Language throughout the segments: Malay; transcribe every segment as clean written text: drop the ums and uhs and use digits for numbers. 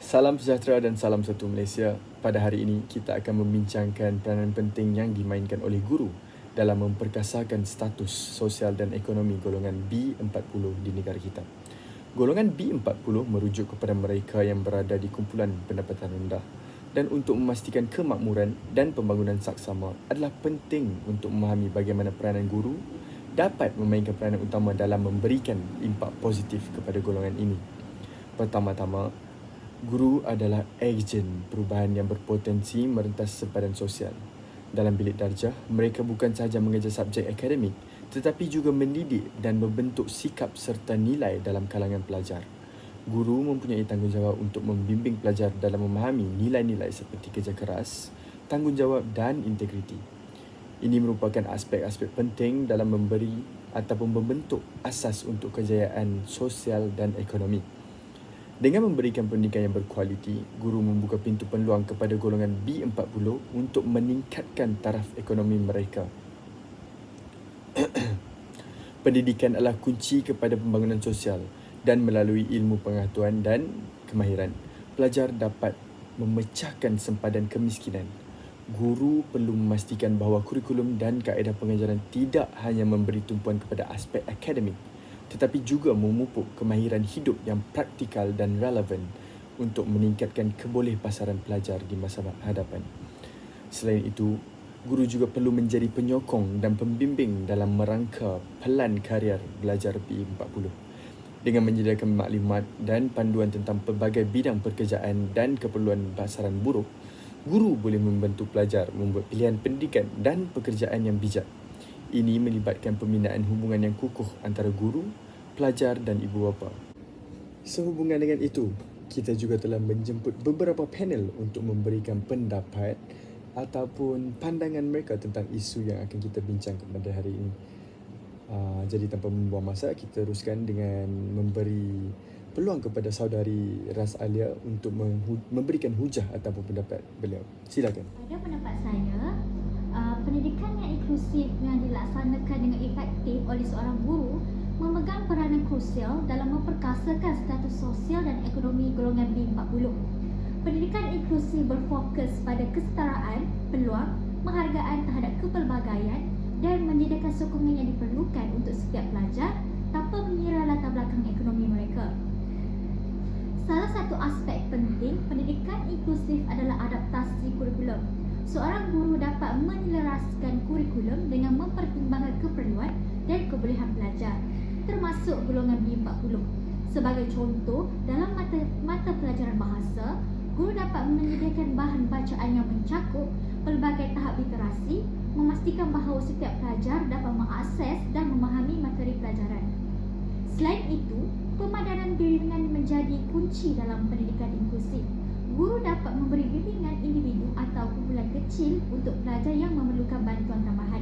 Salam sejahtera dan salam satu Malaysia. Pada hari ini, kita akan membincangkan peranan penting yang dimainkan oleh guru dalam memperkasakan status sosial dan ekonomi golongan B40 di negara kita. Golongan B40 merujuk kepada mereka yang berada di kumpulan pendapatan rendah, dan untuk memastikan kemakmuran dan pembangunan saksama adalah penting untuk memahami bagaimana peranan guru dapat memainkan peranan utama dalam memberikan impak positif kepada golongan ini. Pertama-tama, guru adalah ejen perubahan yang berpotensi merentas sempadan sosial. Dalam bilik darjah, mereka bukan sahaja mengajar subjek akademik tetapi juga mendidik dan membentuk sikap serta nilai dalam kalangan pelajar. Guru mempunyai tanggungjawab untuk membimbing pelajar dalam memahami nilai-nilai seperti kerja keras, tanggungjawab dan integriti. Ini merupakan aspek-aspek penting dalam memberi ataupun membentuk asas untuk kejayaan sosial dan ekonomi. Dengan memberikan pendidikan yang berkualiti, guru membuka pintu peluang kepada golongan B40 untuk meningkatkan taraf ekonomi mereka. Pendidikan adalah kunci kepada pembangunan sosial dan melalui ilmu pengetahuan dan kemahiran, pelajar dapat memecahkan sempadan kemiskinan. Guru perlu memastikan bahawa kurikulum dan kaedah pengajaran tidak hanya memberi tumpuan kepada aspek akademik, tetapi juga memupuk kemahiran hidup yang praktikal dan relevan untuk meningkatkan kebolehpasaran pelajar di masa hadapan. Selain itu, guru juga perlu menjadi penyokong dan pembimbing dalam merangka pelan karier belajar B40. Dengan menyediakan maklumat dan panduan tentang pelbagai bidang pekerjaan dan keperluan pasaran buruh, guru boleh membantu pelajar membuat pilihan pendidikan dan pekerjaan yang bijak. Ini melibatkan pembinaan hubungan yang kukuh antara guru, pelajar dan ibu bapa. Sehubungan dengan itu, kita juga telah menjemput beberapa panel untuk memberikan pendapat ataupun pandangan mereka tentang isu yang akan kita bincangkan pada hari ini. Jadi tanpa membuang masa, kita teruskan dengan memberi peluang kepada saudari Ras Alia untuk memberikan hujah ataupun pendapat beliau. Silakan. Pada pendapat saya, pendidikan yang inklusif yang dilaksanakan dengan efektif oleh seorang guru memegang peranan krusial dalam memperkasakan status sosial dan ekonomi golongan B40. Pendidikan inklusif berfokus pada kesetaraan, peluang, penghargaan terhadap kepelbagaian dan menyediakan sokongan yang diperlukan untuk setiap pelajar tanpa mengira latar belakang ekonomi mereka. Salah satu aspek penting pendidikan inklusif adalah adaptasi kurikulum. Seorang guru dapat menyelaraskan kurikulum dengan mempertimbangkan keperluan dan kebolehan pelajar, termasuk golongan B40. Sebagai contoh, dalam mata pelajaran bahasa, guru dapat menyediakan bahan bacaan yang mencakup pelbagai tahap literasi, memastikan bahawa setiap pelajar dapat mengakses dan memahami materi pelajaran. Selain itu, pemadanan bimbingan menjadi kunci dalam pendidikan inklusif. Guru dapat memberi bimbingan individu atau kumpulan kecil untuk pelajar yang memerlukan bantuan tambahan.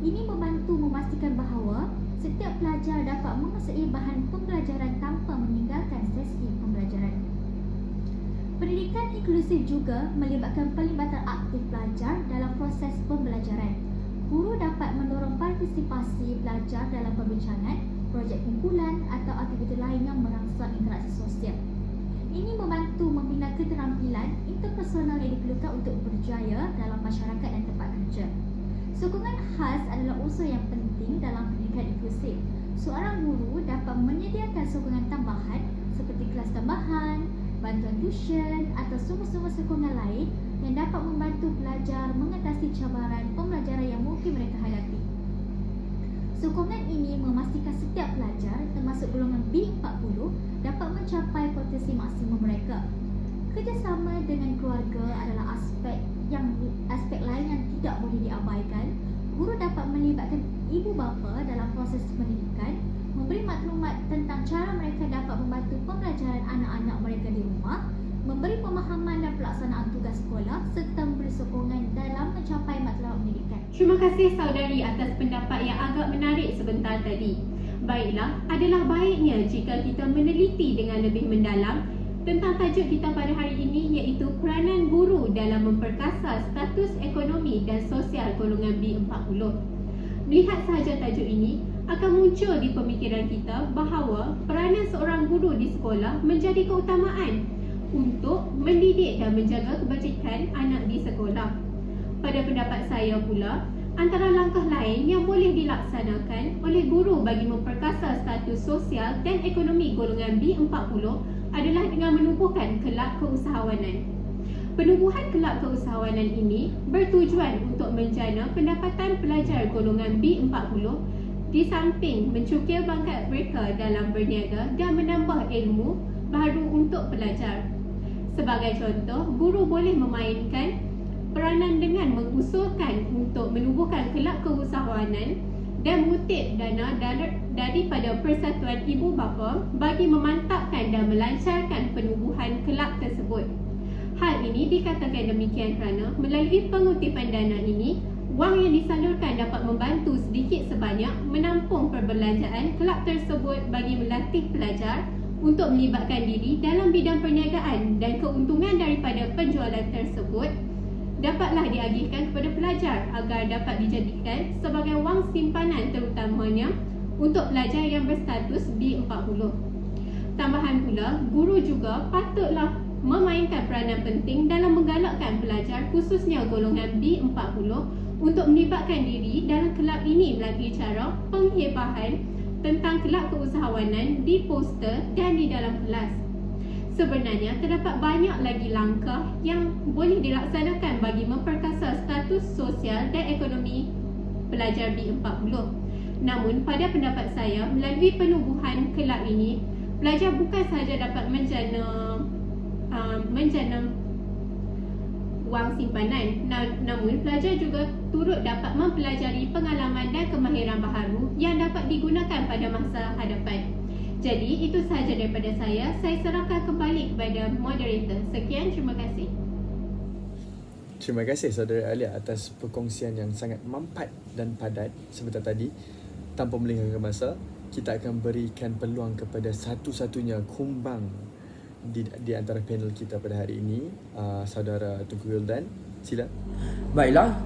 Ini membantu memastikan bahawa setiap pelajar dapat menguasai bahan pembelajaran tanpa meninggalkan sesi pembelajaran. Pendidikan inklusif juga melibatkan pelibatan aktif pelajar dalam proses pembelajaran. Guru dapat mendorong partisipasi pelajar dalam perbincangan, projek kumpulan atau aktiviti lain yang merangsang interaksi sosial. Ini membantu membina keterampilan interpersonal yang diperlukan untuk berjaya dalam masyarakat dan tempat kerja. Sokongan khas adalah unsur yang penting dalam pendidikan inklusif. Seorang guru dapat menyediakan sokongan tambahan seperti kelas tambahan, bantuan tuition atau sumber-sumber sokongan lain yang dapat membantu pelajar mengatasi cabaran pembelajaran yang mungkin mereka hadapi. Sokongan ini memastikan setiap pelajar, termasuk golongan B40, dapat mencapai potensi maksimum mereka. Kerjasama dengan keluarga adalah aspek lain yang tidak boleh diabaikan. Guru dapat melibatkan ibu bapa dalam proses pendidikan, memberi maklumat tentang cara mereka dapat membantu pembelajaran anak-anak mereka di rumah, memberi pemahaman dan pelaksanaan tugas sekolah serta memberi sokongan dalam mencapai matlamat pendidikan. Terima kasih saudari atas pendapat yang agak menarik sebentar tadi. Baiklah, adalah baiknya jika kita meneliti dengan lebih mendalam tentang tajuk kita pada hari ini, iaitu peranan guru dalam memperkasa status ekonomi dan sosial golongan B40. Melihat sahaja tajuk ini, akan muncul di pemikiran kita bahawa peranan seorang guru di sekolah menjadi keutamaan. untuk mendidik dan menjaga kebajikan anak di sekolah. Pada pendapat saya pula, antara langkah lain yang boleh dilaksanakan oleh guru bagi memperkasa status sosial dan ekonomi golongan B40 adalah dengan menumbuhkan kelab keusahawanan. Penubuhan kelab keusahawanan ini bertujuan untuk menjana pendapatan pelajar golongan B40 di samping mencukir bakat mereka dalam berniaga dan menambah ilmu baru untuk pelajar. Sebagai contoh, guru boleh memainkan peranan dengan mengusulkan untuk menubuhkan kelab keusahawanan dan mengutip dana daripada persatuan ibu bapa bagi memantapkan dan melancarkan penubuhan kelab tersebut. Hal ini dikatakan demikian kerana melalui pengutipan dana ini, wang yang disalurkan dapat membantu sedikit sebanyak menampung perbelanjaan kelab tersebut bagi melatih pelajar untuk melibatkan diri dalam bidang perniagaan, dan keuntungan daripada penjualan tersebut dapatlah diagihkan kepada pelajar agar dapat dijadikan sebagai wang simpanan, terutamanya untuk pelajar yang berstatus B40. Tambahan pula, guru juga patutlah memainkan peranan penting dalam menggalakkan pelajar khususnya golongan B40 untuk melibatkan diri dalam kelab ini melalui cara penghebahan tentang kelab keusahawanan di poster dan di dalam kelas. Sebenarnya terdapat banyak lagi langkah yang boleh dilaksanakan bagi memperkasa status sosial dan ekonomi pelajar B40. Namun pada pendapat saya, melalui penubuhan kelab ini, pelajar bukan sahaja dapat menjana wang simpanan, namun pelajar juga turut dapat mempelajari pengalaman dan kemahiran baharu yang dapat digunakan pada masa hadapan. Jadi itu sahaja daripada saya. Saya serahkan kembali kepada moderator. Sekian, terima kasih. Terima kasih saudara Alia atas perkongsian yang sangat mampat dan padat sebentar tadi. Tanpa melengahkan masa, kita akan berikan peluang kepada satu-satunya kumbang di antara panel kita pada hari ini, saudara Tunku Wildan. Sila. Baiklah,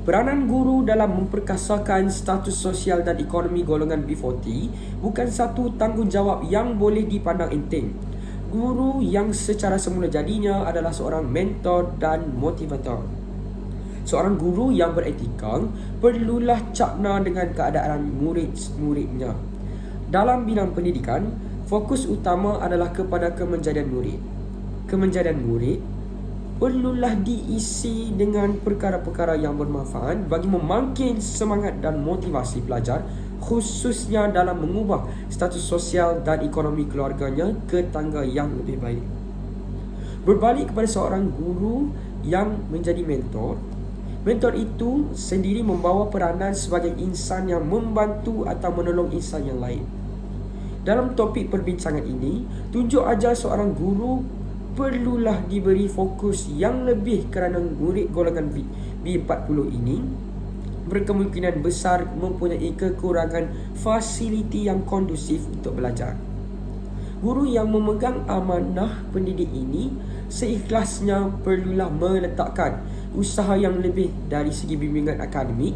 peranan guru dalam memperkasakan status sosial dan ekonomi golongan B40 bukan satu tanggungjawab yang boleh dipandang enteng. Guru yang secara semula jadinya adalah seorang mentor dan motivator. Seorang guru yang beretika perlulah cakna dengan keadaan murid-muridnya. Dalam bidang pendidikan, fokus utama adalah kepada kemenjadian murid. Kemenjadian murid perlulah diisi dengan perkara-perkara yang bermanfaat bagi memangkin semangat dan motivasi pelajar, khususnya dalam mengubah status sosial dan ekonomi keluarganya ke tangga yang lebih baik. Berbalik kepada seorang guru yang menjadi mentor, mentor itu sendiri membawa peranan sebagai insan yang membantu atau menolong insan yang lain. Dalam topik perbincangan ini, tunjuk ajar seorang guru perlulah diberi fokus yang lebih kerana murid golongan B40 ini berkemungkinan besar mempunyai kekurangan fasiliti yang kondusif untuk belajar. Guru yang memegang amanah pendidik ini seikhlasnya perlulah meletakkan usaha yang lebih dari segi bimbingan akademik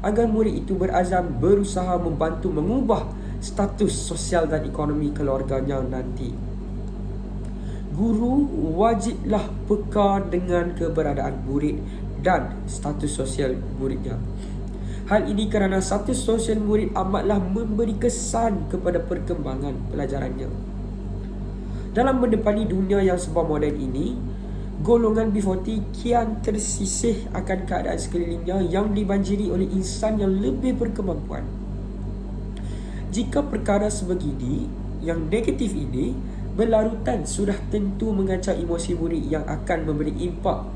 agar murid itu berazam berusaha membantu mengubah status sosial dan ekonomi keluarganya nanti. Guru wajiblah peka dengan keberadaan murid dan status sosial muridnya. Hal ini kerana status sosial murid amatlah memberi kesan kepada perkembangan pelajarannya. Dalam mendepani dunia yang serba moden ini, golongan B40 kian tersisih akan keadaan sekelilingnya yang dibanjiri oleh insan yang lebih berkemampuan. Jika perkara sebegini yang negatif ini berlarutan, sudah tentu mengancam emosi murid yang akan memberi impak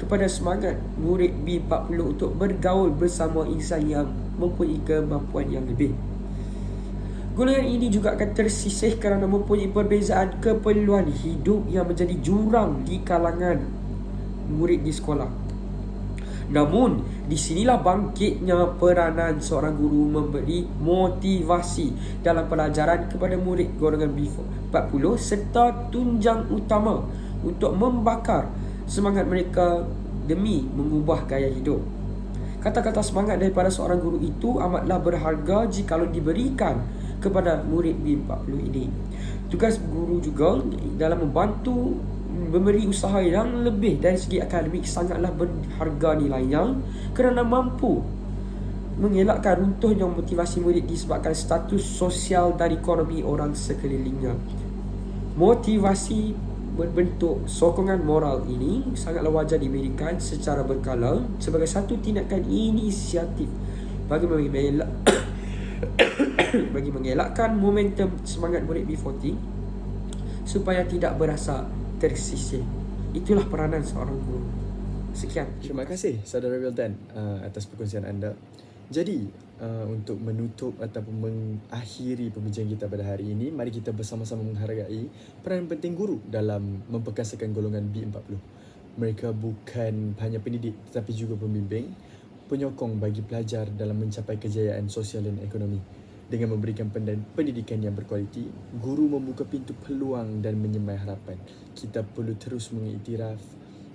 kepada semangat murid B40 untuk bergaul bersama insan yang mempunyai kemampuan yang lebih. Golongan ini juga akan tersisih kerana mempunyai perbezaan keperluan hidup yang menjadi jurang di kalangan murid di sekolah. Namun, di sinilah bangkitnya peranan seorang guru memberi motivasi dalam pelajaran kepada murid golongan B40 serta tunjang utama untuk membakar semangat mereka demi mengubah gaya hidup. Kata-kata semangat daripada seorang guru itu amatlah berharga jikalau diberikan kepada murid B40 ini. Tugas guru juga dalam membantu memberi usaha yang lebih dari segi akademik sangatlah berharga nilainya kerana mampu mengelakkan runtuhnya motivasi murid disebabkan status sosial dan ekonomi orang sekelilingnya. Motivasi berbentuk sokongan moral ini sangatlah wajar diberikan secara berkala sebagai satu tindakan inisiatif bagi bagi mengelakkan momentum semangat murid B40 supaya tidak berasa tersisih. Itulah peranan seorang guru. Sekian. Terima kasih Saudara Wildan atas perkongsian anda. Jadi untuk menutup ataupun mengakhiri pembincangan kita pada hari ini, mari kita bersama-sama menghargai peranan penting guru dalam memperkasakan golongan B40. Mereka bukan hanya pendidik tetapi juga pembimbing, penyokong bagi pelajar dalam mencapai kejayaan sosial dan ekonomi. Dengan memberikan pendidikan yang berkualiti, guru membuka pintu peluang dan menyemai harapan. Kita perlu terus mengiktiraf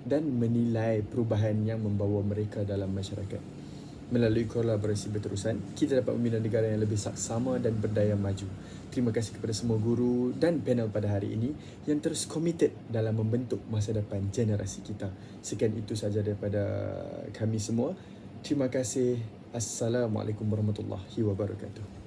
dan menilai perubahan yang membawa mereka dalam masyarakat. Melalui kolaborasi berterusan, kita dapat membina negara yang lebih saksama dan berdaya maju. Terima kasih kepada semua guru dan panel pada hari ini yang terus komited dalam membentuk masa depan generasi kita. Sekian itu sahaja daripada kami semua. Terima kasih. Assalamualaikum warahmatullahi wabarakatuh.